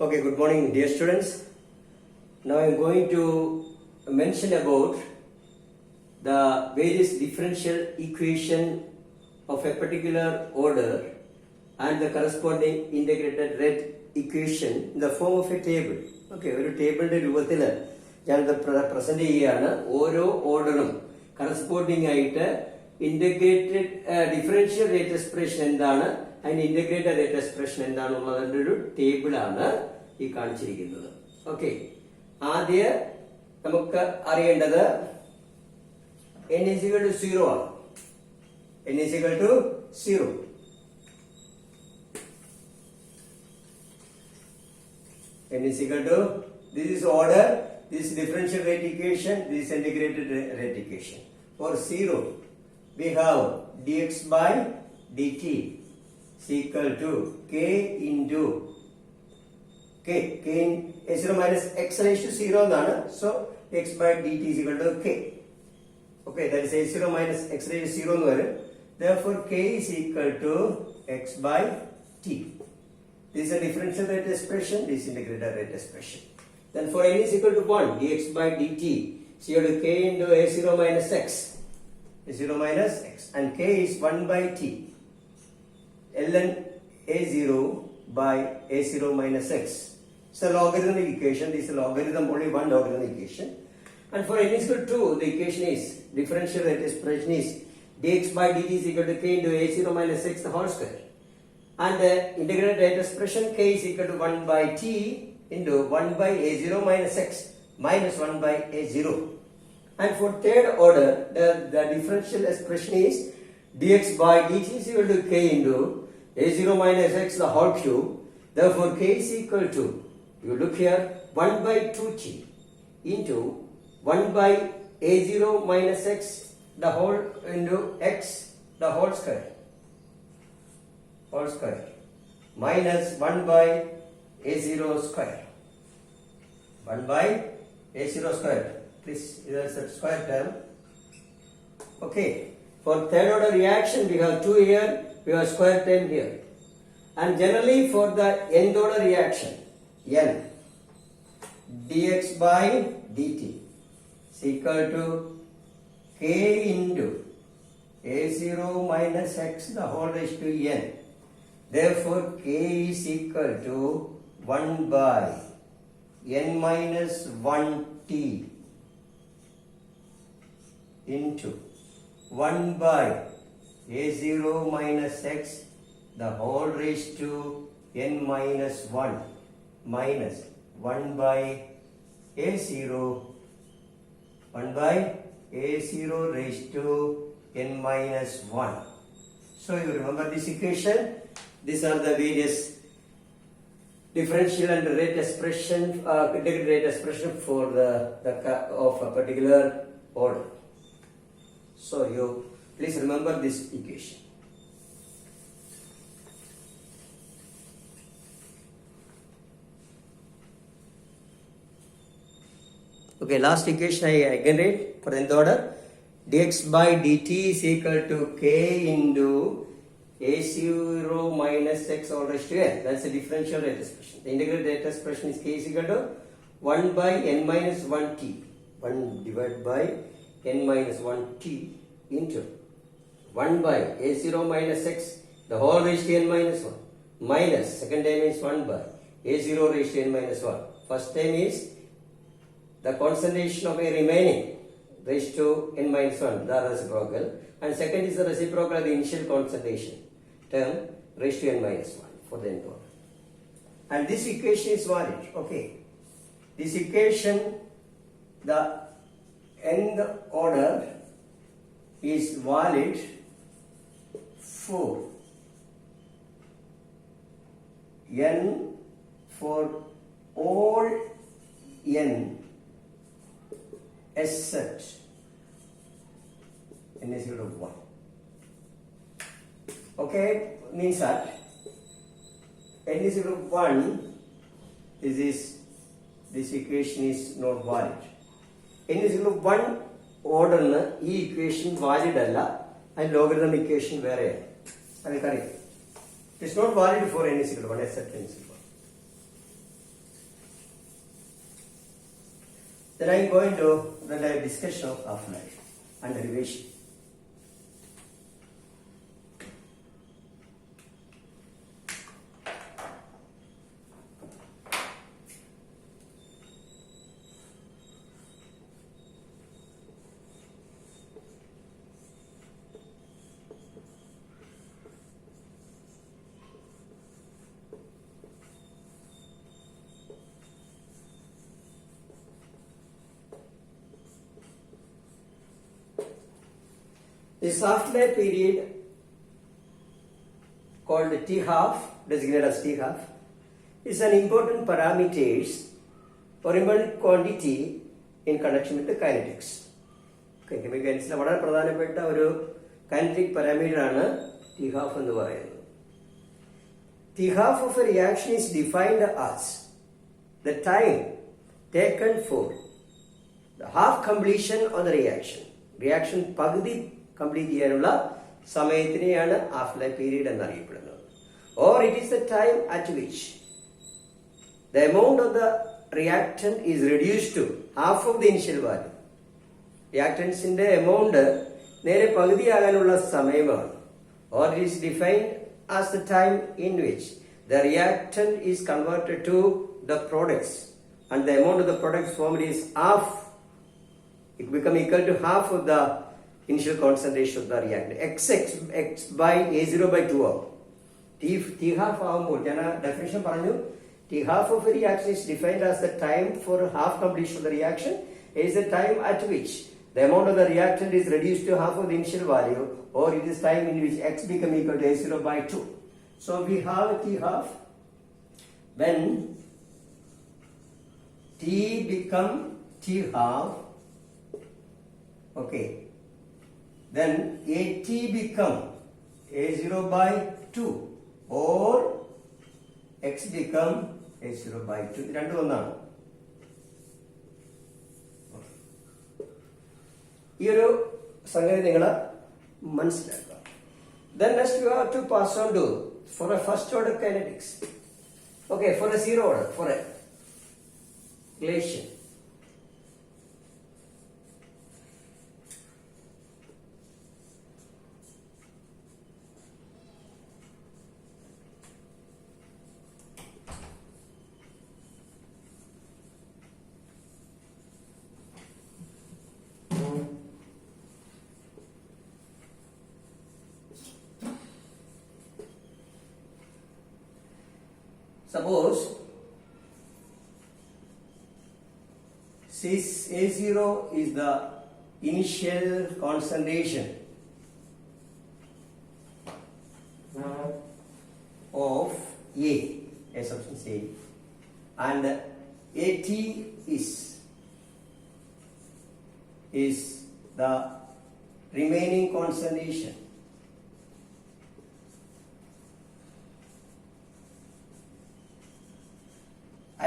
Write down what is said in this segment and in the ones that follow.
Okay, good morning dear students. Now I am going to mention about the various differential equation of a particular order and the corresponding integrated rate equation in the form of a table. Okay, ഒരു ടേബിളിന്റെ രൂപത്തിൽ ഞാനിത് present ചെയ്യുകയാണ്. ഓരോ ഓർഡറും corresponding ആയിട്ട് integrated differential rate expression എന്താണ്, അതിന്റെ ഇന്റഗ്രേറ്റഡ് റേറ്റ് എക്സ്പ്രഷൻ എന്താണെന്നുള്ളതിന്റെ ഒരു ടേബിളാണ് ഈ കാണിച്ചിരിക്കുന്നത്. ഓക്കെ, ആദ്യം നമുക്ക് അറിയേണ്ടത് n is equal to 0 ആണ്. n is equal to 0. n is equal to, this is order, this is differential rate equation, this is integrated rate equation. For 0, we have dx by dt is equal to k into k in a0 minus x raised to 0 എന്നാണ്. So x by dt is equal to k. Okay, that is a0 minus x raised to 0 എന്ന് വരും. Therefore k is equal to x by t. This is a differential rate expression, this is integrated rate expression. Then for n is equal to 1, dx by dt is equal to k into a0 minus x. a0 minus x, and k is 1 by t. ln a0 by a0 minus x. It's a logarithmic equation. This is a logarithm, only one logarithmic equation. And for n is equal to 2, the equation is differential rate expression is dx by dt is equal to k into a0 minus x the whole square. And the integrated rate expression k is equal to 1 by t into 1 by a0 minus x minus 1 by a0. And for third order, the differential expression is dx by dt is equal to k into a0 minus x the whole cube. Therefore k is equal to, you look here, 1 by 2t into 1 by a0 minus x the whole into x the whole square minus 1 by a0 square. 1 by a0 square. Please, there is a square term. Okay, for third order reaction we have 2 here, we have square term here. And generally for the nth order reaction, n dx by dt is equal to k into a0 minus x the whole raised to n. Therefore k is equal to 1 by n minus 1t into 1 by a0 minus x the whole raised to n minus 1 minus 1 by a0 raised to n minus 1. So you remember this equation. These are the various differential and rate expression, integrated rate expression for the of a particular order. So you please remember this equation. Okay, last equation I again read for nth order. Dx by dt is equal to k into a0 minus x all raised to n. That's a differential rate expression. The integrated rate expression is k is equal to 1 by n minus 1t. 1 divided by n minus 1t into 1 by a0 minus x the whole raised to n minus 1 minus, second term is 1 by a0 raised to n minus 1. First term is the concentration of a remaining raised to n minus 1, the reciprocal, and second is the reciprocal of the initial concentration term raised to n minus 1 for the nth order. And this equation is valid. Okay, this equation, the nth order is valid for n for all n except n is equal to 1. Okay, means that n is equal to 1, this equation is not valid. n is equal to 1 order ഈ equation valid അല്ല, and logarithm equation വേറെയാണ്. It's not valid for n is equal to 1 except n is equal to 1. Then I am going to the discussion of half-life and derivation. This half-life period called T half, designated as T half, is an important parameter or important quantity in connection with the kinetics. Okay, കെമിക്കൽസിലെ വളരെ പ്രധാനപ്പെട്ട ഒരു kinetic parameter ആണ് T half എന്ന് പറയുന്നത്. T half of a reaction is defined as the time taken for the half completion of the reaction. Reaction പകുതി complete ചെയ്യാനുള്ള സമയത്തിനെയാണ് half life period എന്നറിയപ്പെടുന്നത്. Or it is the time at which the amount of the reactant is reduce to half of the initial value. റിയാക്ടൻസിന്റെ amount നേരെ പകുതിയാകാനുള്ള സമയമാണ്. Or it is defined as the time in which the reactant is converted to the products and the amount of the products formed is half. It become equal to half of the initial concentration of the reactant. X by A0 by 2 ആവും. T half ആവുമ്പോൾ ഞാൻ ആ definition പറഞ്ഞു. T half of a reaction is defined as the time for half completion of the reaction. It is the time at which the amount of the reactant is reduced to half of the initial value, or it is time in which X become equal to A0 by 2. So we have T half when T become T half. Okay, then AT become A0 by 2 or X become A0 by 2. രണ്ടും ഒന്നാണ്. ഈ ഒരു സംഗതി നിങ്ങൾ മനസ്സിലാക്കുക. Then next we have to pass on to for a first order kinetics. Okay, for a zero order, for a relation. Suppose since A0 is the initial concentration of a substance A, and AT is the remaining concentration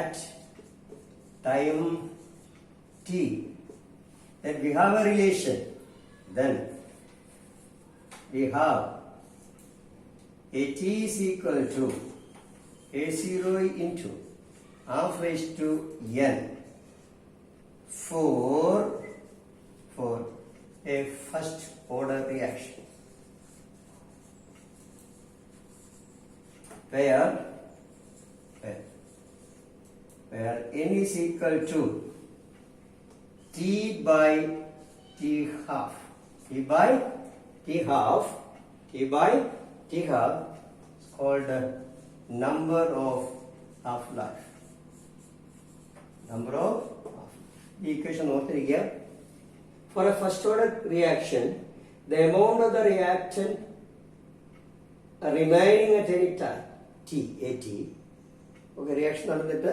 at time t, then we have a relation. Then we have AT is equal to A0 into half raised to n for a first order reaction, where n is equal to T by T half. T by T half is called number of half-life. Number of the equation noted. For a first order reaction, the amount of the reactant remaining at any time T, AT, okay, reaction നടന്നിട്ട്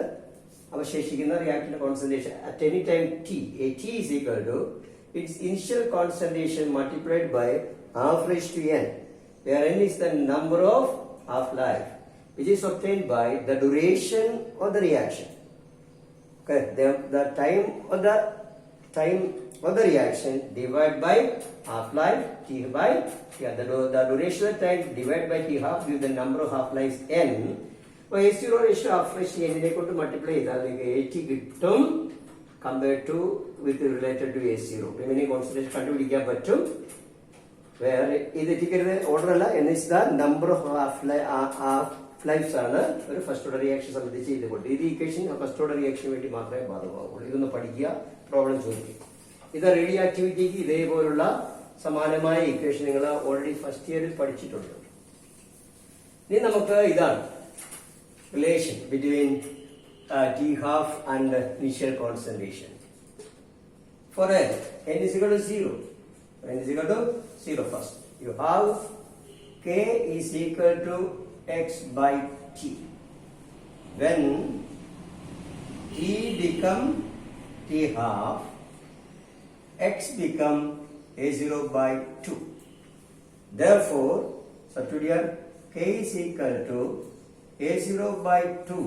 അവശേഷിക്കുന്ന reactant concentration at any time T, AT is equal to its initial concentration multiplied by half raised to n, where n is the number of half-life, which is obtained by the duration of the reaction. Okay, the time of the reaction divided by half-life T by the duration of the time divided by T half gives the number of half-lives n. അപ്പോൾ A0 ratio half raised to n നെ കൊണ്ട് multiply ചെയ്താൽ നിങ്ങൾക്ക് AT കിട്ടും. compared to with related to A0. Remaining concentration കണ്ടുപിടിക്കാൻ പറ്റും. വേറെ ഇത് എത്തിക്കരുത് ഓർഡർ അല്ല. N is the number of half lives ആണ് ഒരു ഫസ്റ്റ് ഓർഡർ റിയാക്ഷൻ സംബന്ധിച്ച് ഇതുകൊണ്ട്. ഇത് ഇക്വേഷൻ ഫസ്റ്റ് ഓർഡർ റിയാക്ഷന് വേണ്ടി മാത്രമേ ബാധകമാവുള്ളൂ. ഇതൊന്ന് പഠിക്കുക, പ്രോബ്ലം ചോദിക്കുക. ഇത് റേഡിയോ ആക്ടിവിറ്റിക്ക് ഇതേപോലുള്ള സമാനമായ ഇക്വേഷൻ നിങ്ങൾ ഓൾറെഡി ഫസ്റ്റ് ഇയറിൽ പഠിച്ചിട്ടുണ്ട്. ഇനി നമുക്ക് ഇതാണ് relation between T half and initial concentration. For n is equal to 0. N is equal to 0 first. You have K is equal to x by T. When T become T half, x become A0 by 2. Therefore, substitute here, K is equal to A0 by 2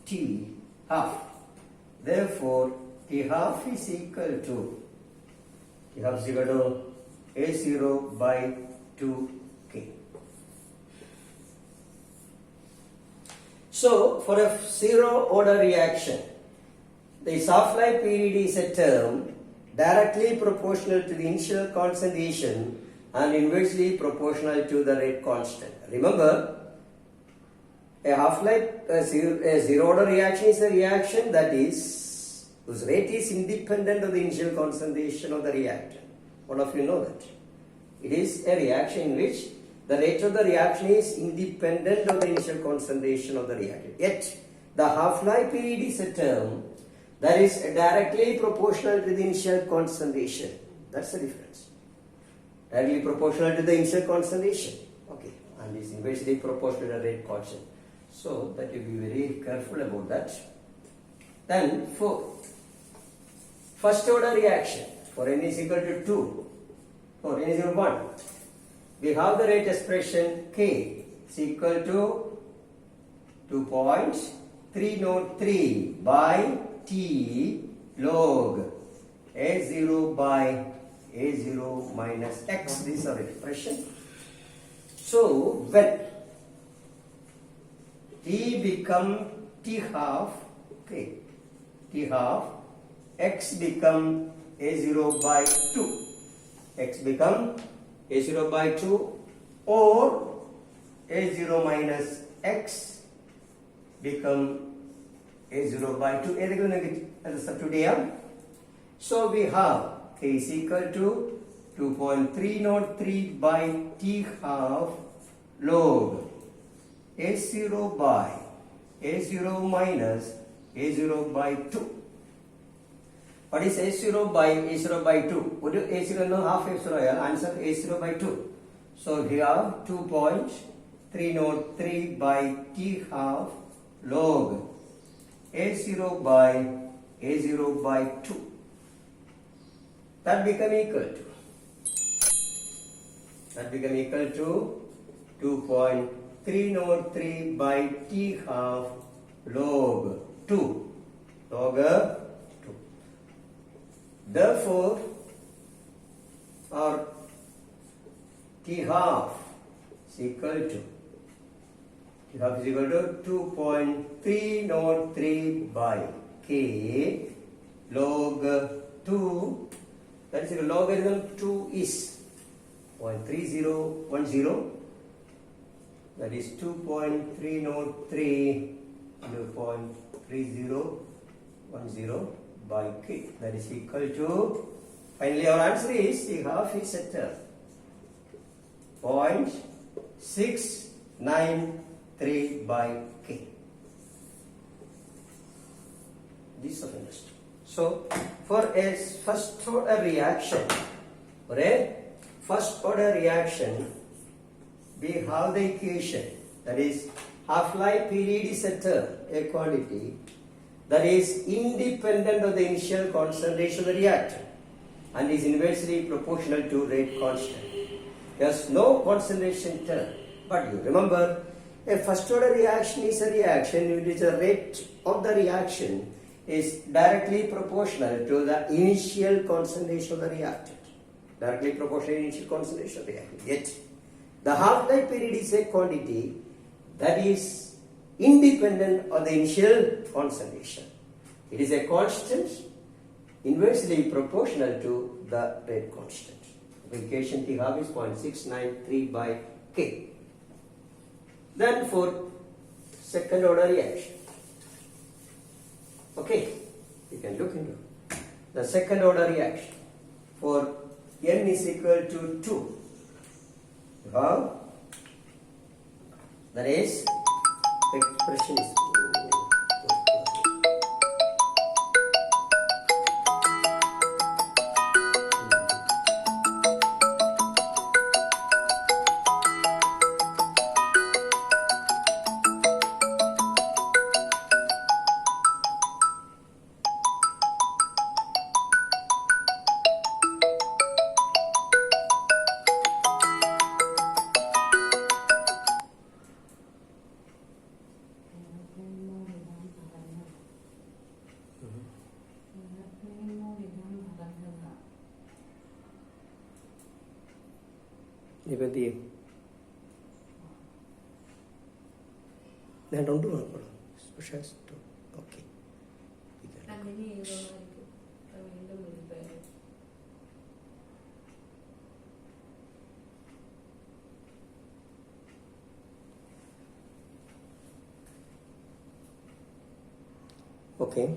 T half. Therefore, T half is equal to A0 by 2K. So, for a zero order reaction, the half-life period is a term directly proportional to the initial concentration and inversely proportional to the rate constant. Remember, a half-life, a zero order reaction is a reaction that is whose rate is independent of the initial concentration of the reactant. All of you know that. It is a reaction in which the rate of the reaction is independent of the initial concentration of the reactant. Yet, the half-life period is a term that is directly proportional to the initial concentration. That's the difference. Directly proportional to the initial concentration. Okay. And is inversely proportional to the rate constant. So that you be very careful about that. Then for first order reaction, for n is equal to 2, for n is equal to 1, we have the rate expression K is equal to 2.303 by T log A0 by A0 minus X. This is our expression. So when T become T half, okay, T half, X become A0 by 2, X become A0 by 2 or A0 minus X become A0 by 2. So we have K is equal to 2.303 by T half log A0 by A0 minus A0 by 2. What is A0 by A0 by 2? Would you A0 no half A0? Answer A0 by 2. So here 2.303 by T half log A0 by A0 by 2. That become equal to 2.303 by T half log 2. Log 2. Therefore, our T half is equal to 2.303 by K log 2. That is logarithm 2 is 0.3010. That is 2.303 into 0.3010 by K. That is equal to, finally our answer is the half is at 0.693 by K. This is of interest. So for a first order reaction, we have the equation, that is half-life period is a term, a quantity that is independent of the initial concentration of the reactant and is inversely proportional to rate constant. There's no concentration term, but you remember a first order reaction is a reaction in which the rate of the reaction is directly proportional to the initial concentration of the reactant. Directly proportional to the initial concentration of the reactant. Yet, the half-life period is a quantity that is independent of the initial concentration. It is a constant inversely proportional to the rate constant. Equation T half is 0.693 by K. Then for second order reaction, okay, you can look into the second order reaction. For n is equal to 2, you have, that is, expression is Nipati. Then don't do it. Special. Okay. Okay.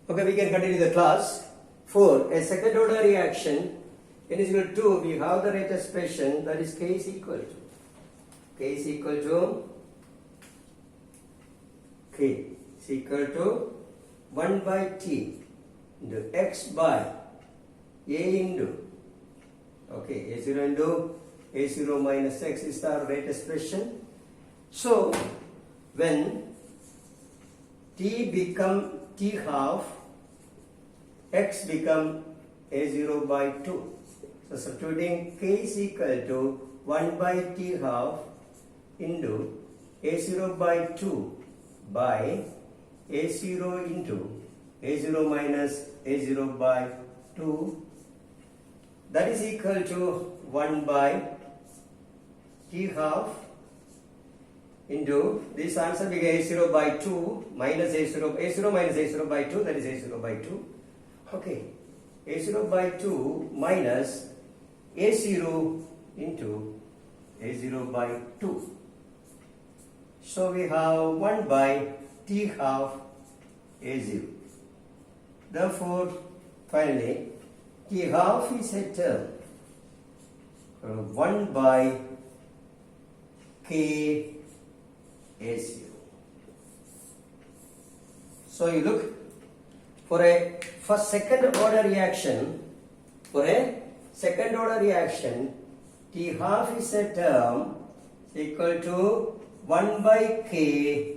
Okay, we can continue the class. For a second order reaction, n is equal to 2, we have the rate expression, that is K is equal to K is equal to 1 by T into X by A into, okay, A0 into A0 minus X is the rate expression. So when T become T half, X become A0 by 2. So substituting K is equal to 1 by T half into A0 by 2 by A0 into A0 minus A0 by 2. That is equal to 1 by T half into this answer becomes A0 by 2 minus A0 minus A0 by 2, that is A0 by 2. Okay, A0 by 2 minus A0 into A0 by 2. So we have 1 by T half A0. Therefore, finally, T half is a term 1 by K A0. So you look, for a second order reaction, T half is a term equal to 1 by K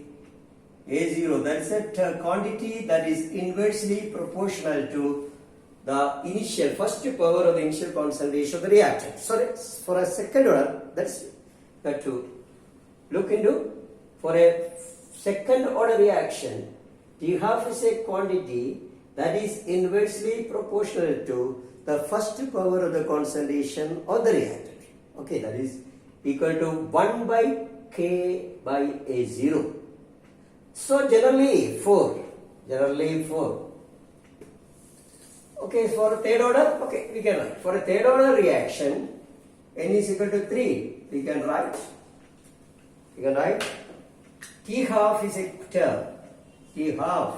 A0. That is a quantity that is inversely proportional to the initial first power of the initial concentration of the reactant. So for a second order, that's that to look into. For a second order reaction, T half is a quantity that is inversely proportional to the first power of the concentration of the reactant. Okay, that is equal to 1 by K by A0. So generally 4. Okay, for a third order, okay, we can write. For a third order reaction, n is equal to 3. We can write. T half is a term. T half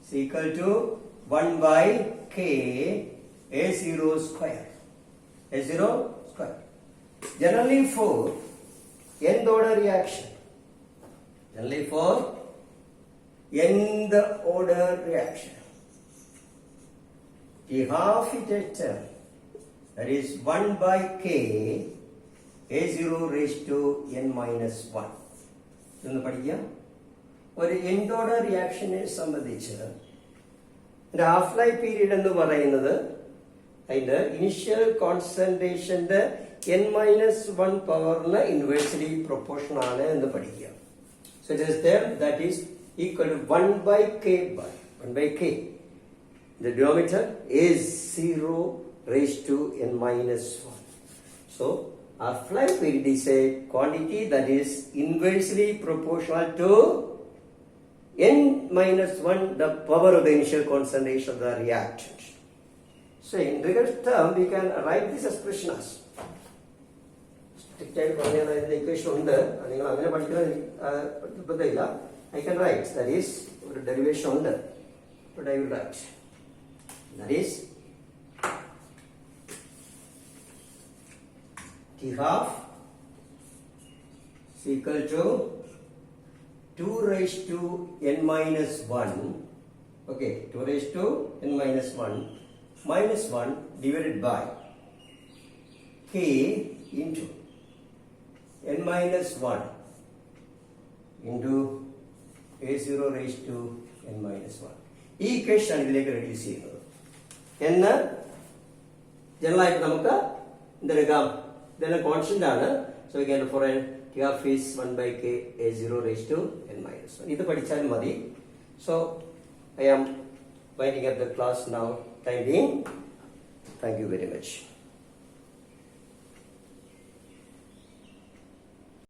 is equal to 1 by K A0 square. A0 square. Generally for nth order reaction. T half is a term. That is 1 by K A0 raised to n minus 1. ഇതൊന്ന് പഠിക്കാം. ഒരു nth order റിയാക്ഷനെ സംബന്ധിച്ച് half life period എന്ന് പറയുന്നത് അതിന്റെ initial കോൺസെൻട്രേഷന്റെ n-1 പവറിന് inversely proportion ആണ് എന്ന് പഠിക്കുക. So it is there that is equal to 1 by K. The denominator is 0 raised to n-1. So half-life period is a quantity that is inversely proportional to n minus 1 the power of the initial concentration of the reactant. So in regards term we can write this expression as strict ആയിട്ട് പറഞ്ഞാൽ അതിന്റെ equation ഉണ്ട്, നിങ്ങൾ അങ്ങനെ പഠിക്കാൻ നിർബന്ധമില്ല. I can write that is ഒരു derivation ഉണ്ട്, but I will write that is T half is equal to 2 raised to n minus 1, okay, 2 raised to n minus 1 minus 1 divided by k into n minus 1 into a0 raised to n minus 1. ഈ equation ഇതിലേക്ക് reduce ചെയ്യുന്നത് എന്ന് general ആയിട്ട് നമുക്ക് എന്തെടുക്കാം, ഇതെല്ലാം constant ആണ്. So we can for T half is 1 by k a0 raised to n minus 1. ഇത് പഠിച്ചാലും മതി. So I am winding up the class now. Time being, thank you very much.